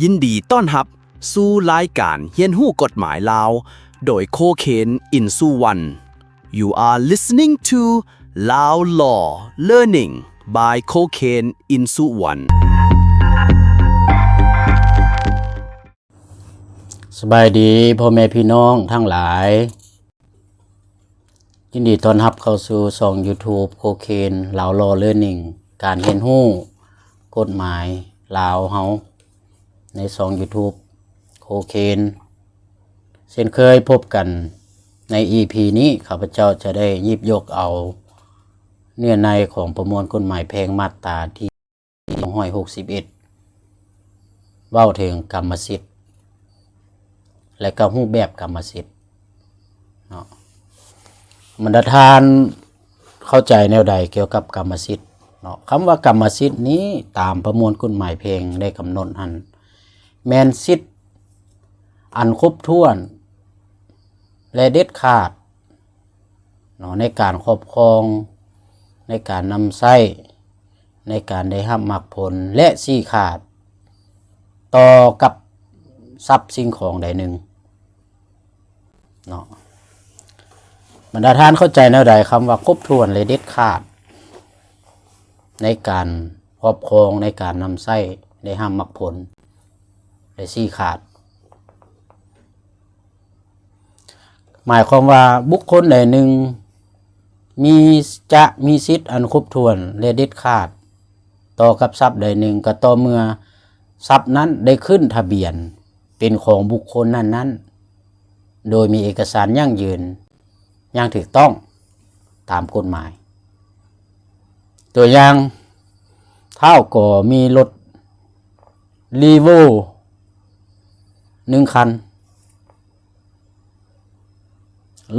ยินดีต้อนรับสู่รายการเฮียนฮู้กฎหมายลาวโดยโคเคนอินสุวรรณ You are listening to Lao Law Learning by Cocaine in Suwon สบายดีพ่อแม่พี่น้องทั้งหลายยินดีต้อนรับเข้าสู่ช่อง YouTube โคเคนลาว Law Learning การเรียนรู้กฎหมายลาวเฮาในช่อง YouTube โคเคนเช่นเคยพบกันใน EP นี้ข้าพเจ้าจะได้หยิบยกเอาเนื้อในของประมวลกฎหมายแพ่งมาตราที่261เว้าถึงกรรมสิทธิ์และก็รูปแบบกรรมสิทธิ์เนาะบรรดาท่านเข้าใจแนวใดเกี่ยวกับกรรมสิทธิ์เนาะคำว่ากรรมสิทธิ์นี้ตามประมวลกฎหมายแพ่งได้กำหนดหันแม่นสิทธิ์อันครบถ้วนและเด็ดขาดเนาะในการครอบครองในการนำใช้ในการได้รับมรรคผลและชี้ขาดต่อกับทรัพย์สิ่งของใดหนึ่งเนาะบรรดาท่านเข้าใจแนวใดคำว่าครบถ้วนและเด็ดขาดในการครอบครองในการนำใช้ได้รับมรรคผลและชี้ขาดหมายความว่าบุคคลใดหนึ่งมีสิทธิ์อันครบถ้วนและเด็ดขาดต่อกับทรัพย์ใดหนึ่งก็ต่อเมื่อทรัพย์นั้นได้ขึ้นทะเบียนเป็นของบุคคลนั้นโดยมีเอกสารยั่งยืนอย่างถูกต้องตามกฎหมายตัวอย่างเท่าก่อมีรถลีโว1 คัน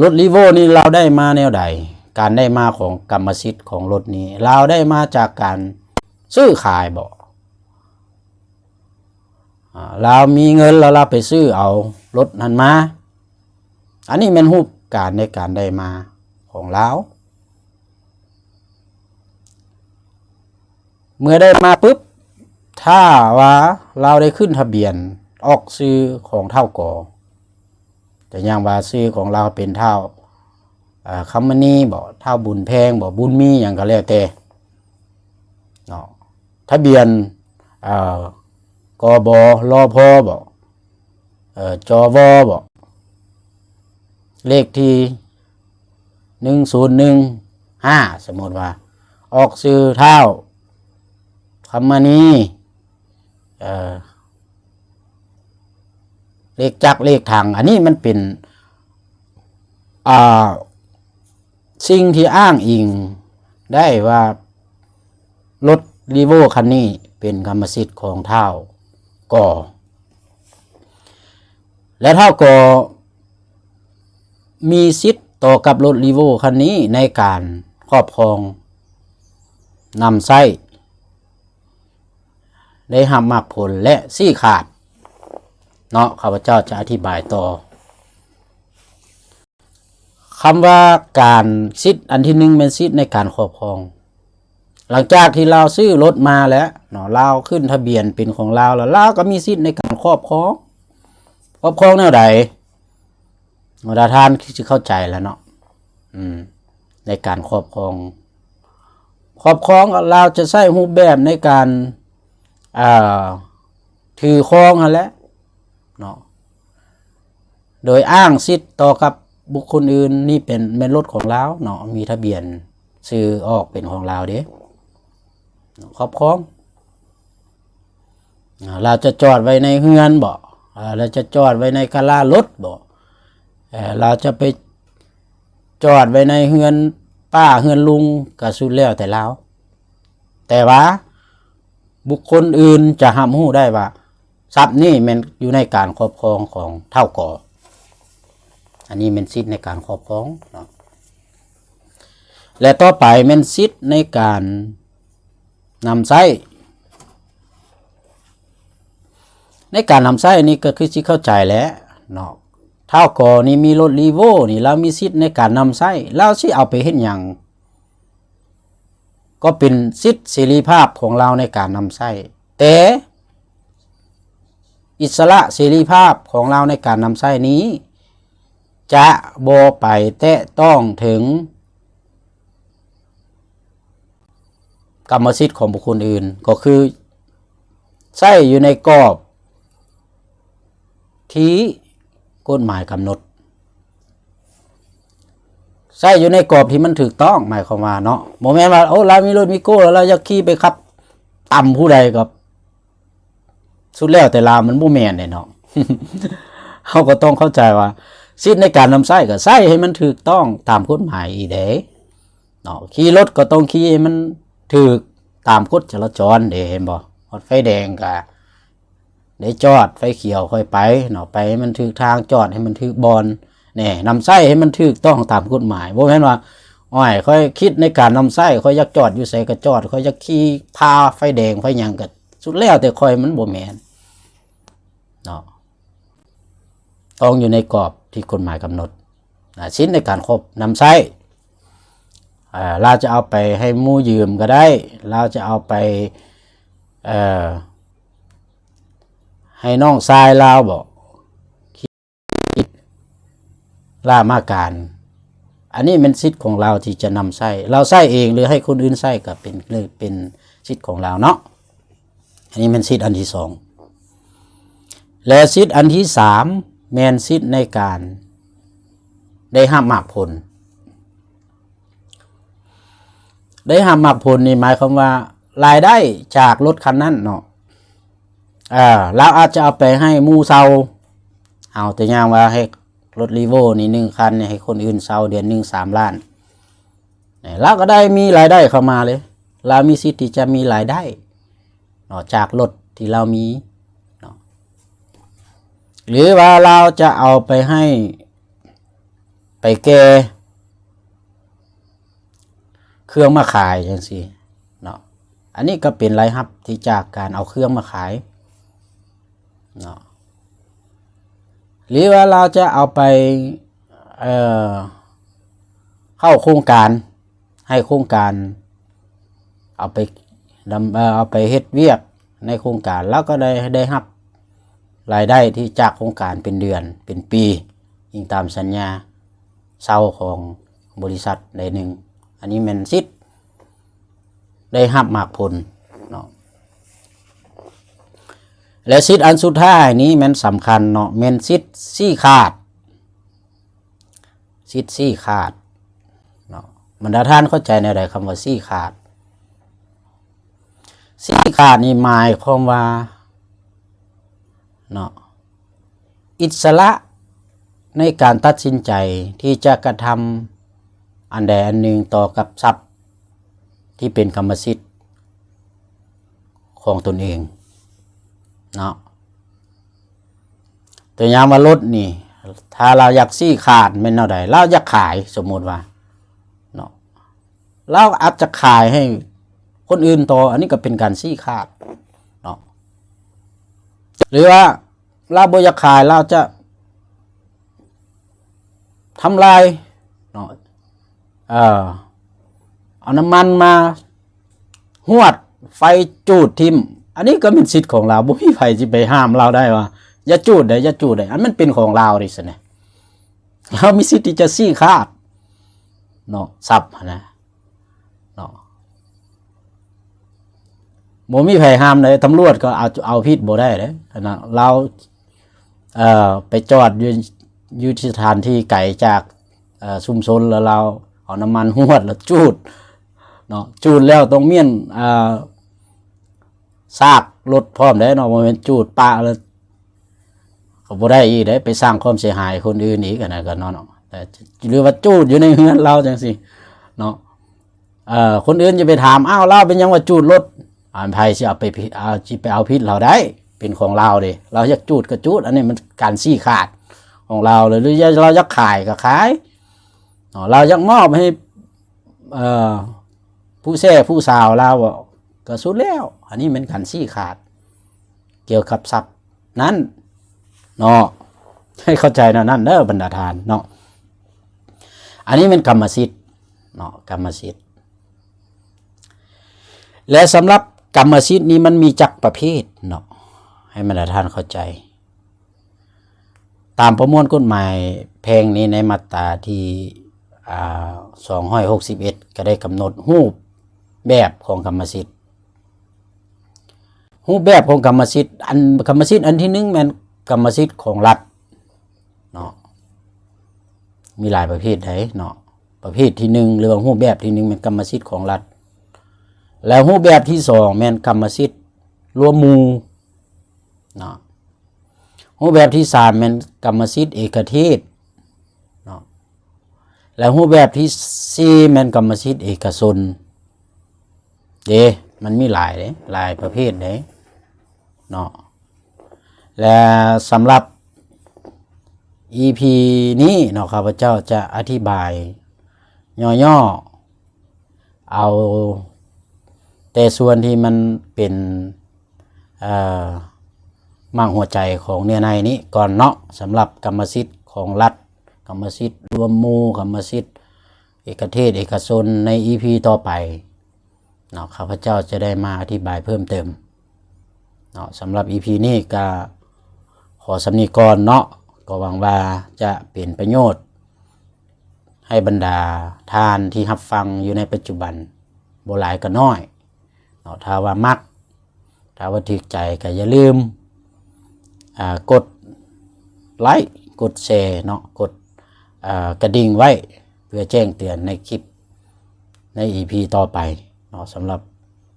รถลีโวนี่เราได้มาแนวใดการได้มาของกรรมสิทธิ์ของรถนี้เราได้มาจากการซื้อขายบ่เรามีเงินแล้วเราไปซื้อเอารถนั้นมาอันนี้เป็นรูปการในการได้มาของเราเมื่อได้มาปุ๊บถ้าว่าเราได้ขึ้นทะเบียนออกซื้อของเท่าก่อแต่อย่างว่าซื้อของเราเป็นเท่าคำนี้บ่เท่าบุญแพงบ่บุญมีอย่างก็แล้วแต่เนาะทะเบียนกบลพบ่จวบ่เลขที่1015สมมติว่าออกซื้อเท่าคำนี้เลขจักรเลขถังอันนี้มันเป็นสิ่งที่อ้างอิงได้ว่ารถลีโวคันนี้เป็นกรรมสิทธิ์ของเท่าก่อและเท่าก่อมีสิทธิ์ต่อกับรถลีโวคันนี้ในการครอบครองนำใช้ได้รับมรรคผลและชี้ขาดเนาะข้าพเจ้าจะอธิบายต่อคำว่าการสิทธิ์อันที่หนึ่งเป็นสิทธิ์ในการครอบครองหลังจากที่เราซื้อรถมาแล้วเนาะเราขึ้นทะเบียนเป็นของเราแล้วเราก็มีสิทธิ์ในการครอบครองแนวใดเวลาท่านจะเข้าใจแล้วเนาะในการครอบครองเราจะใช้รูปแบบในการถือครองนั่นแหละเนาะโดยอ้างสิทธิ์ต่อกับบุคคลอื่นนี่เป็นรถของเราเนาะมีทะเบียนซื้อออกเป็นของเราเด้ครอบครองเราจะจอดไว้ในเฮือนบ่เราจะจอดไว้ในกะลารถบ่เราจะไปจอดไว้ในเฮือนป้าเฮือนลุงก็สุดแล้วแต่เราแต่ว่าบุคคลอื่นจะรับรู้ได้ว่าทรัพย์นี่มันอยู่ในการครอบครองของเท่าก่ออันนี้เป็นสิทธิ์ในการครอบครองเนาะและต่อไปเป็นสิทธิ์ในการนำใช้ในการนำใช้นี่ก็คือที่เข้าใจแล้วเนาะเท่าก่อนี่มีรถลีโวนี่เรามีสิทธิ์ในการนำใช้เราสิเอาไปเฮ็ดหยังก็เป็นสิทธิ์เสรีภาพของเราในการนำใช้แต่ อิสระเสรีภาพของเราในการนำใช้นี้ จะบ่ไปแตะต้องถึงกรรมสิทธิ์ของบุคคลอื่นก็คือใช้อยู่ในกรอบที่กฎหมายกำหนดใช้อยู่ในกรอบที่มันถูกต้องหมายความว่าเนาะบ่แม่นว่าโอ้เรามีรถมีโก้แล้วเราจะขี่ไปขับต่ำผู้ใดก็สุดแล้วแต่ลามันบ่แม่นเนาะ เฮาก็ต้องเข้าใจว่าสิทธิ์ในการนำใช้ก็ใช้ให้มันถูกต้องตามกฎหมายอีเด้เนาะขี่รถก็ต้องขี่ให้มันถูกตามกฎจราจรเด้เห็นบ่รถไฟแดงก็ได้จอดไฟเขียวค่อยไปเนาะไปให้มันถูกทางจอดให้มันถูกบอนนี่นำใช้ให้มันถูกต้องตามกฎหมายบ่แม่นว่าอ้อยค่อยคิดในการนำใช้ค่อยอยากจอดอยู่ไสก็จอดค่อยอยากขี่พาไฟแดงไฟหยังก็สุดแล้วแต่ค่อยมันบ่แม่นเนาะต้องอยู่ในกรอบที่กฎหมายกำหนดสิทธิ์ในการครอบนำใช้เราจะเอาไปให้หมู่ยืมก็ได้เราจะเอาไปให้น้องชายเราบอกล่ามาการอันนี้เป็นสิทธิ์ของเราที่จะนำใช้เราใช้เองหรือให้คนอื่นใช้ก็เป็นสิทธิ์ของเราเนาะอันนี้เป็นสิทธิ์อันที่สองและสิทธิ์อันที่สามแม่นสิทธิ์ในการได้รับมรรคผลได้รับมรรคผลนี่หมายความว่ารายได้จากรถคันนั้นเนาะเราอาจจะเอาไปให้หมู่เซาเอาตัวอย่างว่าให้รถรีโวนี่1คันให้คนอื่นเซาเดือนนึง3 ล้านเราก็ได้มีรายได้เข้ามาเลยเรามีสิทธิ์ที่จะมีรายได้เนาะจากรถที่เรามีเนาะหรือว่าเราจะเอาไปให้ไปแก่เครื่องมาขายจังซี่เนาะอันนี้ก็เป็นรายรับที่จากการเอาเครื่องมาขายเนาะหรือว่าเราจะเอาไปเข้าโครงการให้โครงการเอาไปเฮ็ดเวียกในโครงการแล้วก็ได้รับรายได้ที่จากโครงการเป็นเดือนเป็นปีอิงตามสัญญาเช่าของบริษัทใดหนึ่งอันนี้แม่นสิทธิ์ได้รับมรรคผลเนาะและสิทธิ์อันสุดท้ายนี้มันสำคัญเนาะแม่นสิทธิ์ชี้ขาดสิทธิ์ชี้ขาดเนาะบรรดาท่านเข้าใจในใดคำว่าชี้ขาดชี้ขาดนี่หมายความว่าเนาะอิสระในการตัดสินใจที่จะกระทำอันใดอันหนึ่งต่อกับทรัพย์ที่เป็นกรรมสิทธิ์ของตนเองเนาะตัวอย่างว่ารถนี่ถ้าเราอยากซี่ขาดเป็นเท่าใดเราอยากขายสมมติว่าเนาะเราอาจจะขายให้คนอื่นต่ออันนี้ก็เป็นการซี่ขาดเนาะหรือว่าเราบ่อยากขายเราจะทำลายเนาะเอาน้ำมันมาหวดไฟจูดทิ่มอันนี้ก็เป็นสิทธิ์ของเราบ่มีไผสิไปห้ามเราได้ว่าอย่าจูดได้อย่าจูดได้อันมันเป็นของเราดิซะเนี่ยเรามีสิทธิ์ที่จะซี่ขาดเนาะทรัพย์นะเนาะบ่มีไผห้ามเลยตำรวจก็เอาผิดบ่ได้เด้นะเราไปจอดอยู่ที่สถานที่ไกลจากชุมชนแล้วเราเอาน้ำมันหวดแล้วจูดเนาะจูดแล้วต้องเมียนซากรถพร้อมได้เนาะบ่แม่นจูดปะแล้วก็บ่ได้อีกได้ไปสร้างความเสียหายคนอื่นอีกอันนั้นก็เนาะแต่หรือว่าจูดอยู่ในเฮือนเราจังซี่เนาะคนอื่นจะไปถามอ้าวเราเป็นหยังว่าจูดรถไผสิเอาไปเอาผิดเราได้เป็นของเราเด้เราอยากจูดก็จูดอันนี้มันการชี้ขาดของเราเลยหรือเราอยากขายก็ขายเราอยากมอบให้ผู้แช่ผู้สาวเราก็สุดแล้วอันนี้เป็นการชี้ขาดเกี่ยวกับทรัพย์นั้นเนาะให้เข้าใจนะนั่นเด้อบรรดาทานเนาะอันนี้เป็นกรรมสิทธิ์เนาะกรรมสิทธิ์และสำหรับกรรมสิทธิ์นี้มันมีจักประเภทเนาะให้บรรดาทานเข้าใจ ตามประมวลกฎหมายแพ่งนี้ในมาตราที่261ก็ได้กำหนดรูปแบบของกรรมสิทธิ์รูปแบบของกรรมสิทธิ์อันที่1แม่นกรรมสิทธิ์ของรัฐเนาะมีหลายประเภทได้เนาะประเภทที่1หรือว่ารูปแบบที่1แม่นกรรมสิทธิ์ของรัฐแล้วรูปแบบที่2แม่นกรรมสิทธิ์รวมหมู่เนาะรูปแบบที่3แม่นกรรมสิทธิ์เอกเทศเนาะแล้วรูปแบบที่4แม่นกรรมสิทธิ์เอกชนมันมีหลายเด้หลายประเภทเด้เนาะและสำหรับ EP นี้เนาะข้าพเจ้าจะอธิบายย่อๆเอาแต่ส่วนที่มันเป็นมากหัวใจของเนื้อในนี้ก่อนเนาะสำหรับกรรมสิทธิ์ของรัฐกรรมสิทธิ์รวมหมู่กรรมสิทธิ์เอกเทศเอกชนใน EP ต่อไปเนาะข้าพเจ้าจะได้มาอธิบายเพิ่มเติมเนาะสำหรับ EP นี้ก็ขอสำนีก่อนเนาะก็หวังว่าจะเป็นประโยชน์ให้บรรดาท่านที่รับฟังอยู่ในปัจจุบันบ่หลายก็น้อยเนาะถ้าว่ามักถ้าว่าถูกใจก็อย่าลืมกดไลค์กดแชร์เนาะกดกระดิ่งไว้เพื่อแจ้งเตือนในคลิปใน EP ต่อไปเนาะสำหรับ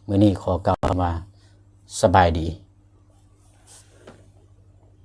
มื้อนี้ขอกล่าวคำว่าสบายดี